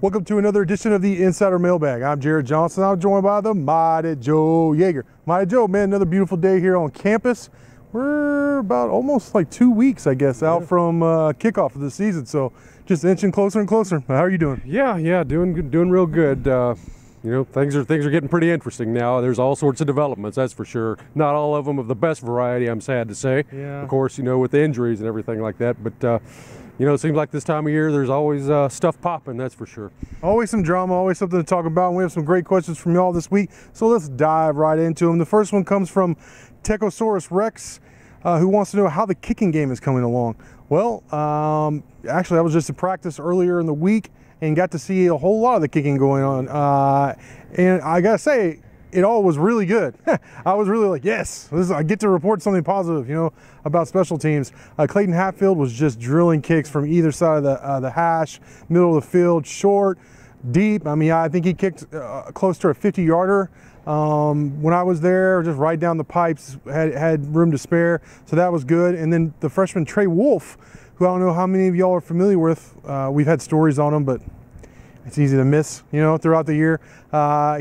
Welcome to another edition of the Insider Mailbag. I'm Jared Johnson. I'm joined by the Mighty Joe Yeager. Mighty Joe, man, another beautiful day here on campus. We're about almost like 2 weeks, I guess, out from kickoff of the season. So just inching closer and closer. How are you doing? Yeah, doing real good. You know, things are getting pretty interesting now. There's all sorts of developments, that's for sure. Not all of them of the best variety, I'm sad to say. Yeah. Of course, you know, with the injuries and everything like that. But you know, it seems like this time of year there's always stuff popping, that's for sure. Always some drama, always something to talk about. And we have some great questions from y'all this week, so let's dive right into them. The first one comes from Techosaurus Rex, who wants to know how the kicking game is coming along. Well, actually, I was just at practice earlier in the week and got to see a whole lot of the kicking going on. And I gotta say, it all was really good. I was really like, yes, I get to report something positive, you know, about special teams. Clayton Hatfield was just drilling kicks from either side of the hash, middle of the field, short, deep. I mean, I think he kicked close to a 50-yarder. When I was there, just right down the pipes, had room to spare, so that was good. And then the freshman Trey Wolf, who I don't know how many of y'all are familiar with. We've had stories on him, but it's easy to miss, you know, throughout the year.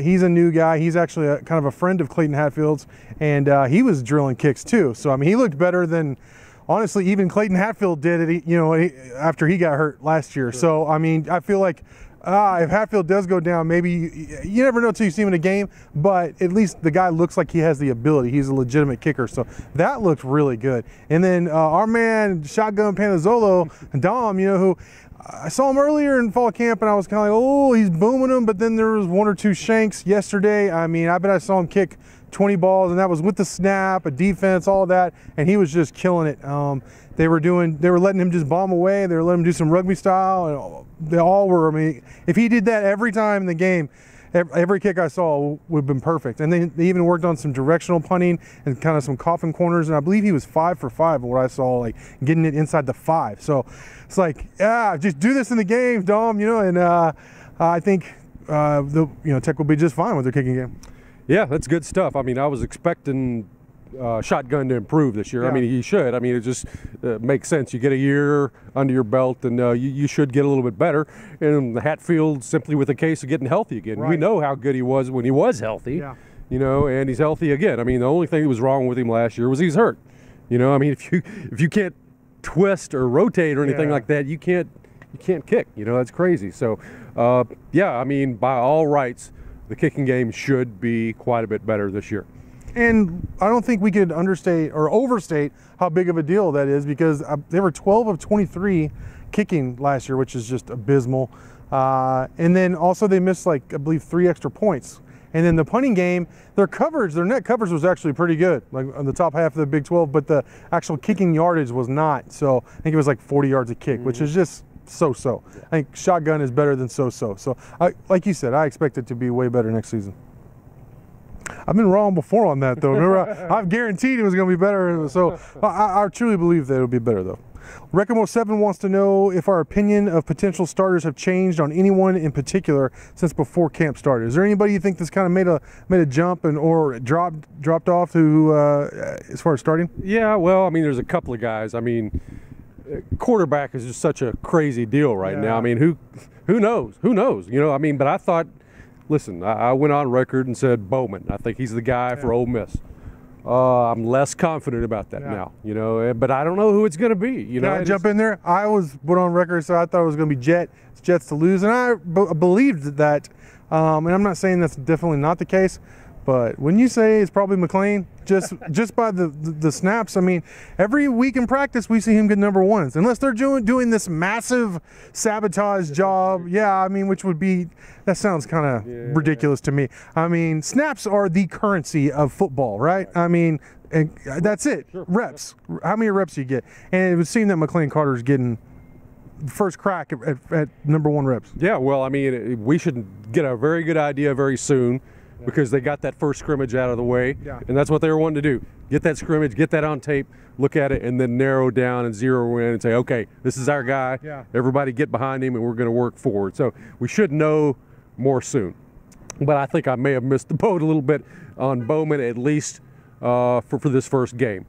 He's a new guy. He's actually kind of a friend of Clayton Hatfield's, and he was drilling kicks too. So, I mean, he looked better than, honestly, even Clayton Hatfield did, you know, after he got hurt last year. Sure. So, I mean, I feel like if Hatfield does go down, maybe you never know until you see him in a game, but at least the guy looks like he has the ability. He's a legitimate kicker, so that looked really good. And then our man, Shotgun Panazzolo, Dom, you know, who I saw him earlier in fall camp, and I was kind of like, oh, he's booming them, but then there was one or two shanks yesterday. I mean, I bet I saw him kick 20 balls, and that was with the snap, a defense, all that, and he was just killing it. They were letting him just bomb away. They were letting him do some rugby style, and they all were. I mean, if he did that every time in the game, every kick I saw would have been perfect. And they even worked on some directional punting and kind of some coffin corners, and I believe he was 5 for 5 in what I saw, like getting it inside the 5. So it's like, yeah, just do this in the game, Dom, you know. And I think Tech will be just fine with their kicking game. Yeah, that's good stuff. I mean, I was expecting Shotgun to improve this year. Yeah. I mean, he should. I mean, it just makes sense. You get a year under your belt, and you should get a little bit better. And Hatfield, simply with a case of getting healthy again. Right. We know how good he was when he was healthy, you know, and he's healthy again. I mean, the only thing that was wrong with him last year was he's hurt. You know, I mean, if you can't twist or rotate or anything like that, you can't kick. You know, that's crazy. So, yeah, I mean, by all rights, the kicking game should be quite a bit better this year. And I don't think we could understate or overstate how big of a deal that is, because they were 12 of 23 kicking last year, which is just abysmal. And then also they missed, like, I believe 3 extra points. And then the punting game, their net coverage was actually pretty good, like on the top half of the Big 12, but the actual kicking yardage was not. So I think it was like 40 yards a kick, which is just so-so. Yeah. I think Shotgun is better than so-so. So, like you said, I expect it to be way better next season. I've been wrong before on that, though. Remember, I've guaranteed it was going to be better. So I truly believe that it'll be better, though. Recamo7 wants to know if our opinion of potential starters have changed on anyone in particular since before camp started. Is there anybody you think that's kind of made a jump or dropped off to as far as starting? Yeah, well, I mean, there's a couple of guys. I mean, quarterback is just such a crazy deal right now. I mean, who knows? Who knows? You know, I mean, but I thought, listen, I went on record and said Bowman. I think he's the guy for Ole Miss. I'm less confident about that now, you know, but I don't know who it's going to be. You know, can I jump in there? I was put on record, so I thought it was going to be Jets to lose, and I believed that. And I'm not saying that's definitely not the case, but when you say it's probably McLean, just by the snaps, I mean, every week in practice we see him get number ones, unless they're doing this massive sabotage job. Yeah, I mean, which would be, that sounds kind of ridiculous to me. I mean, snaps are the currency of football, right? I mean, and that's it. Sure. Reps. How many reps do you get? And it would seem that McLean Carter's getting first crack at number 1 reps. Yeah, well, I mean, we should get a very good idea very soon, because they got that first scrimmage out of the way, and that's what they were wanting to do. Get that scrimmage, get that on tape, look at it, and then narrow down and zero in and say, okay, this is our guy. Everybody get behind him, and we're going to work forward. So we should know more soon. But I think I may have missed the boat a little bit on Bowman, at least for this first game.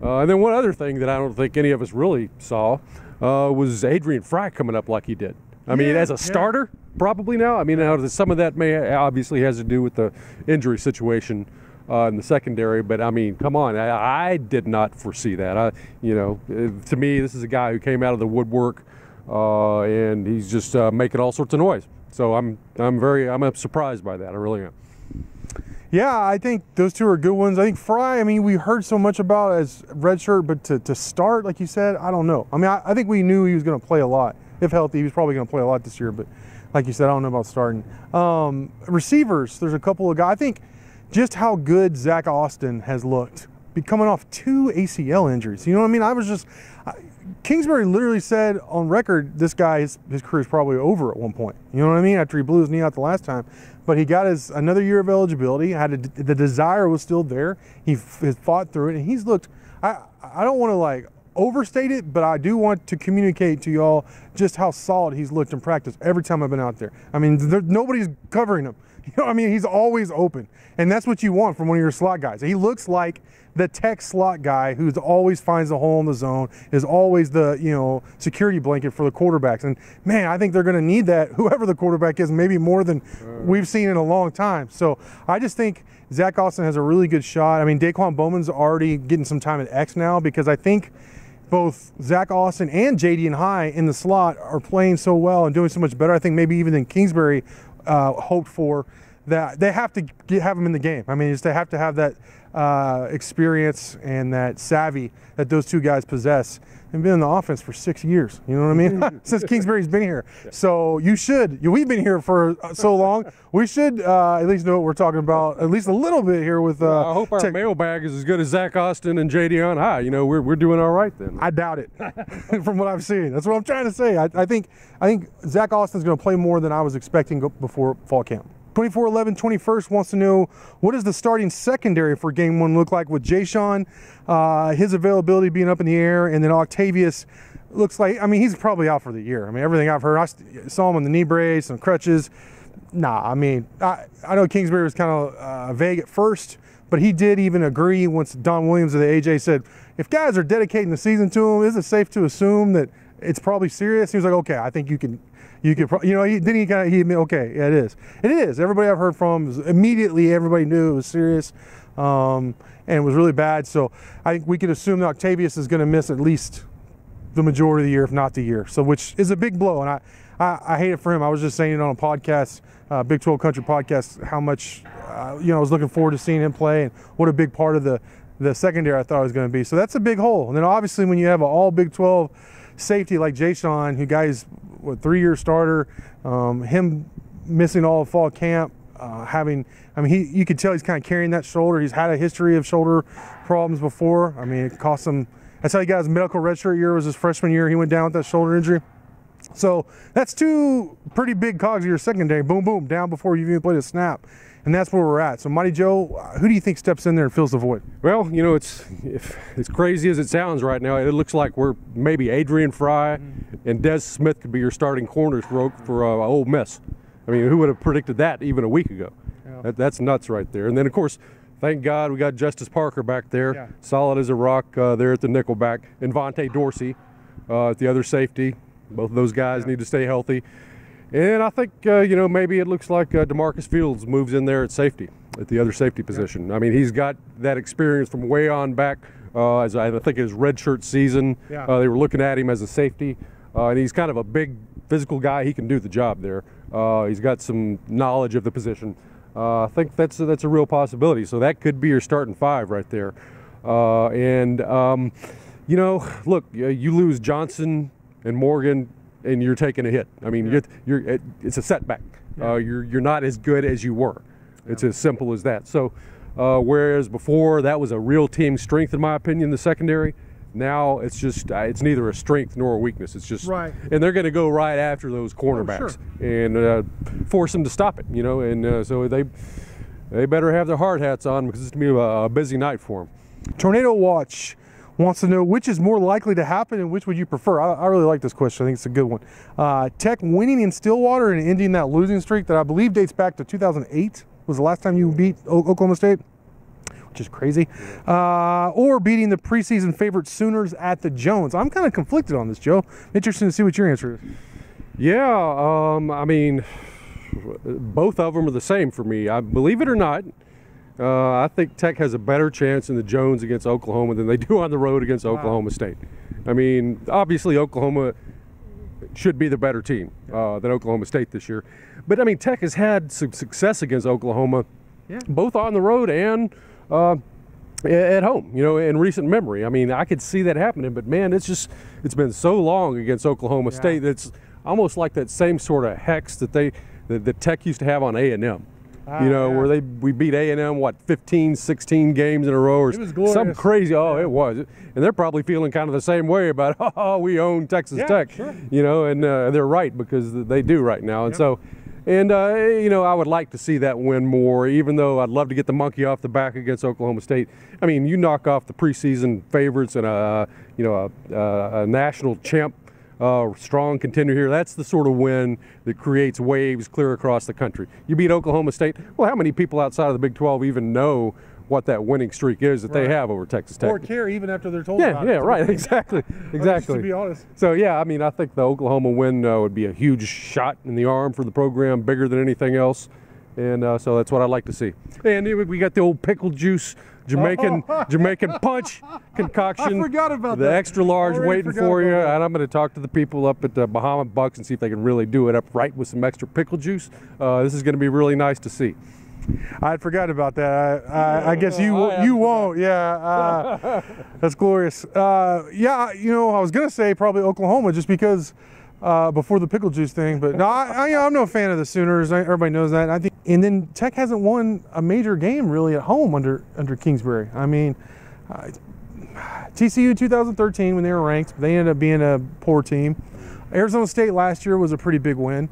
And then one other thing that I don't think any of us really saw was Adrian Frye coming up like he did. I mean, as a starter, probably now. I mean, now some of that may obviously has to do with the injury situation in the secondary, but I mean, come on, I did not foresee that. To me, this is a guy who came out of the woodwork, and he's just making all sorts of noise. So I'm surprised by that. I really am. Yeah, I think those two are good ones. I think Fry, I mean, we heard so much about as redshirt, but to start, like you said, I don't know. I mean, I think we knew he was going to play a lot. If healthy, he was probably going to play a lot this year, but like you said, I don't know about starting. Receivers, there's a couple of guys. I think just how good Zach Austin has looked, coming off 2 ACL injuries. You know what I mean? Kingsbury literally said on record, this guy, his career is probably over at one point. You know what I mean? After he blew his knee out the last time. But he got another year of eligibility. The desire was still there. He has fought through it, and he's looked. I don't want to overstate it, but I do want to communicate to y'all just how solid he's looked in practice every time I've been out there. I mean, nobody's covering him. You know what I mean? He's always open, and that's what you want from one of your slot guys. He looks like the tech slot guy who always finds the hole in the zone, is always the security blanket for the quarterbacks. And man, I think they're going to need that, whoever the quarterback is, maybe more than we've seen in a long time. So I just think Zach Austin has a really good shot. I mean, Daquan Bowman's already getting some time at X now, because I think both Zach Austin and JD and High in the slot are playing so well and doing so much better, I think maybe even than Kingsbury hoped for, that they have to have him in the game. I mean, they have to have that experience and that savvy that those two guys possess, and been in the offense for 6 years. You know what I mean? Since Kingsbury's been here. So we've been here for so long, we should at least know what we're talking about, at least a little bit here with I hope our mailbag is as good as Zach Austin and JD on High. We're doing all right then. I doubt it. From what I've seen. That's what I'm trying to say. I think Zach Austin's going to play more than I was expecting before fall camp. 2411 21st wants to know, what does the starting secondary for game 1 look like with Jayshon, his availability being up in the air, and then Octavius looks like, I mean, he's probably out for the year. I mean, everything I've heard, I saw him on the knee brace and crutches. Nah, I mean, I know Kingsbury was kind of vague at first, but he did even agree once Don Williams of the AJ said, if guys are dedicating the season to him, is it safe to assume that it's probably serious? He was like, okay, I think you could, he admitted, okay, yeah, it is. It is. Everybody I've heard from, immediately everybody knew it was serious, and it was really bad. So I think we can assume that Octavius is going to miss at least the majority of the year, if not the year. So, which is a big blow, and I hate it for him. I was just saying it on a podcast, Big 12 Country podcast, how much I was looking forward to seeing him play, and what a big part of the secondary I thought it was going to be. So that's a big hole. And then obviously when you have an all Big 12 safety like Jayshon, who guy's 3-year starter, him missing all of fall camp, you could tell he's kind of carrying that shoulder. He's had a history of shoulder problems before. I mean, it cost him. That's how he got his medical redshirt year, was his freshman year. He went down with that shoulder injury. So that's 2 pretty big cogs of your secondary. Boom, boom, down before you even played a snap. And that's where we're at. So, Mighty Joe, who do you think steps in there and fills the void? Well, it's as crazy as it sounds right now, it looks like we're maybe Adrian Fry and Des Smith could be your starting corners for Ole Miss. I mean, who would have predicted that even a week ago? Yeah. That's nuts right there. And then, of course, thank God we got Justice Parker back there, solid as a rock there at the nickelback, and Vontae Dorsey at the other safety. Both of those guys need to stay healthy. And I think, maybe it looks like DeMarcus Fields moves in there at safety, at the other safety position. Yeah. I mean, he's got that experience from way on back, as I think his redshirt season. Yeah. They were looking at him as a safety, and he's kind of a big physical guy. He can do the job there. He's got some knowledge of the position. I think that's a real possibility. So that could be your starting 5 right there. Look, you lose Johnson and Morgan, and you're taking a hit. I mean, it's a setback. Yeah. You're not as good as you were. It's as simple as that. So, whereas before that was a real team strength, in my opinion, the secondary. Now it's just it's neither a strength nor a weakness. It's just right. And they're going to go right after those cornerbacks and force them to stop it. And so they better have their hard hats on, because it's going to be a busy night for them. Tornado Watch wants to know, which is more likely to happen and which would you prefer? I really like this question. I think it's a good one. Tech winning in Stillwater and ending that losing streak that I believe dates back to 2008 was the last time you beat Oklahoma State, which is crazy. Or beating the preseason favorite Sooners at the Jones. I'm kind of conflicted on this, Joe. Interesting to see what your answer is. Yeah, I mean, both of them are the same for me. I believe it or not. I think Tech has a better chance in the Jones against Oklahoma than they do on the road against Oklahoma State. I mean, obviously Oklahoma should be the better team than Oklahoma State this year. But I mean, Tech has had some success against Oklahoma, both on the road and at home, you know, in recent memory. I mean, I could see that happening, but man, it's been so long against Oklahoma State that it's almost like that same sort of hex that that Tech used to have on A&M. You know, where we beat A&M, what, 15, 16 games in a row or something crazy. Oh, it was. And they're probably feeling kind of the same way about, oh, we own Texas Tech. Sure. You know, and they're right, because they do right now. And so, you know, I would like to see that win more, even though I'd love to get the monkey off the back against Oklahoma State. I mean, you knock off the preseason favorites and a national champ, strong contender here. That's the sort of win that creates waves clear across the country. You beat Oklahoma State. Well, how many people outside of the Big 12 even know what that winning streak is that they have over Texas Tech? Or care even after they're told about it. Yeah, right, exactly. To be honest. So, yeah, I mean, I think the Oklahoma win would be a huge shot in the arm for the program, bigger than anything else. And so that's what I'd like to see. And we got the old pickle juice Jamaican punch concoction. I forgot about the that. extra large waiting for you. And I'm going to talk to the people up at the Bahama Bucks and see if they can really do it up right with some extra pickle juice. This is going to be really nice to see. I had forgotten about that. I guess you won't. Yeah, that's glorious. Yeah, you know, I was going to say probably Oklahoma just because before the pickle juice thing, but no, I'm no fan of the Sooners. Everybody knows that. I think, and then Tech hasn't won a major game really at home under Kingsbury. I mean, TCU 2013 when they were ranked, they ended up being a poor team. Arizona State last year was a pretty big win,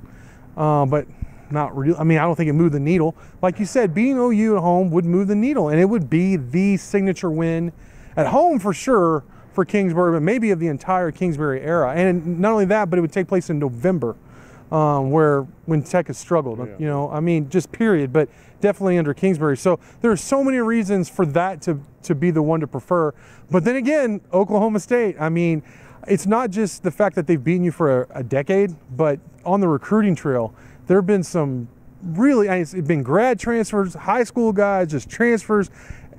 but not real. I mean, I don't think it moved the needle. Like you said, beating OU at home would move the needle, and it would be the signature win at home for sure for Kingsbury, but maybe of the entire Kingsbury era. And not only that, but it would take place in November, when Tech has struggled. You know, I mean, just period, but definitely under Kingsbury. So there are so many reasons for that to be the one to prefer. But then again, Oklahoma State, I mean, it's not just the fact that they've beaten you for a decade, but on the recruiting trail, there have been some really, it's been grad transfers, high school guys, just transfers,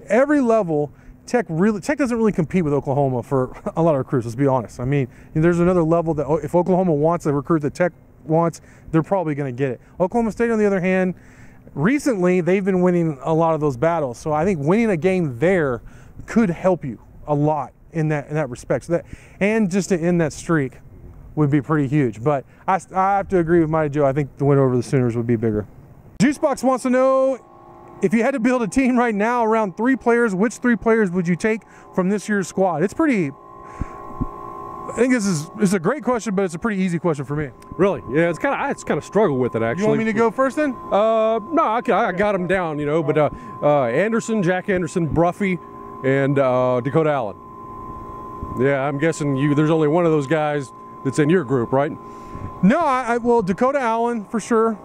every level. Tech doesn't really compete with Oklahoma for a lot of recruits, let's be honest. I mean, there's another level that if Oklahoma wants a recruit that Tech wants, they're probably going to get it. Oklahoma State, on the other hand, recently they've been winning a lot of those battles. So I think winning a game there could help you a lot in that respect. So and just to end that streak would be pretty huge. But I have to agree with Mighty Joe. I think the win over the Sooners would be bigger. Juicebox wants to know, if you had to build a team right now around 3 players, which 3 players would you take from this year's squad? It's pretty, I think this is a great question, but it's a pretty easy question for me. Really? Yeah, it's kind of struggle with it, actually. You want me to go first then? No, I got them down, you know, but Anderson, Jack Anderson, Bruffy, and Dakota Allen. Yeah, I'm guessing there's only one of those guys that's in your group, right? No, well, Dakota Allen for sure.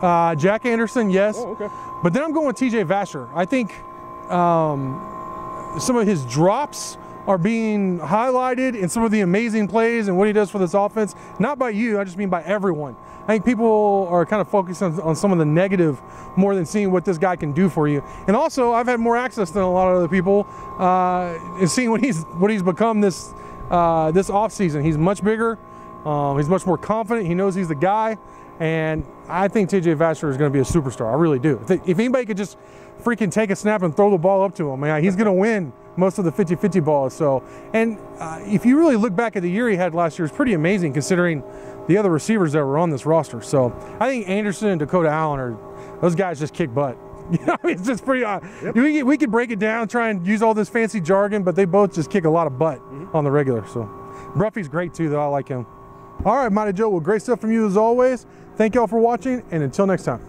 Jack Anderson, yes. Oh, okay. But then I'm going with TJ Vasher. I think some of his drops are being highlighted in some of the amazing plays and what he does for this offense. Not by you, I just mean by everyone. I think people are kind of focused on some of the negative more than seeing what this guy can do for you. And also, I've had more access than a lot of other people in seeing what he's become this offseason. He's much bigger. He's much more confident. He knows he's the guy. And I think TJ Vasher is going to be a superstar. I really do. If anybody could just freaking take a snap and throw the ball up to him, man, he's going to win most of the 50-50 balls. So, and if you really look back at the year he had last year, it's pretty amazing considering the other receivers that were on this roster. So I think Anderson and Dakota Allen those guys just kick butt. You know, it's just pretty we could break it down, try and use all this fancy jargon, but they both just kick a lot of butt on the regular. So Bruffy's great too, though. I like him. All right, Mighty Joe, well, great stuff from you as always. Thank y'all for watching, and until next time.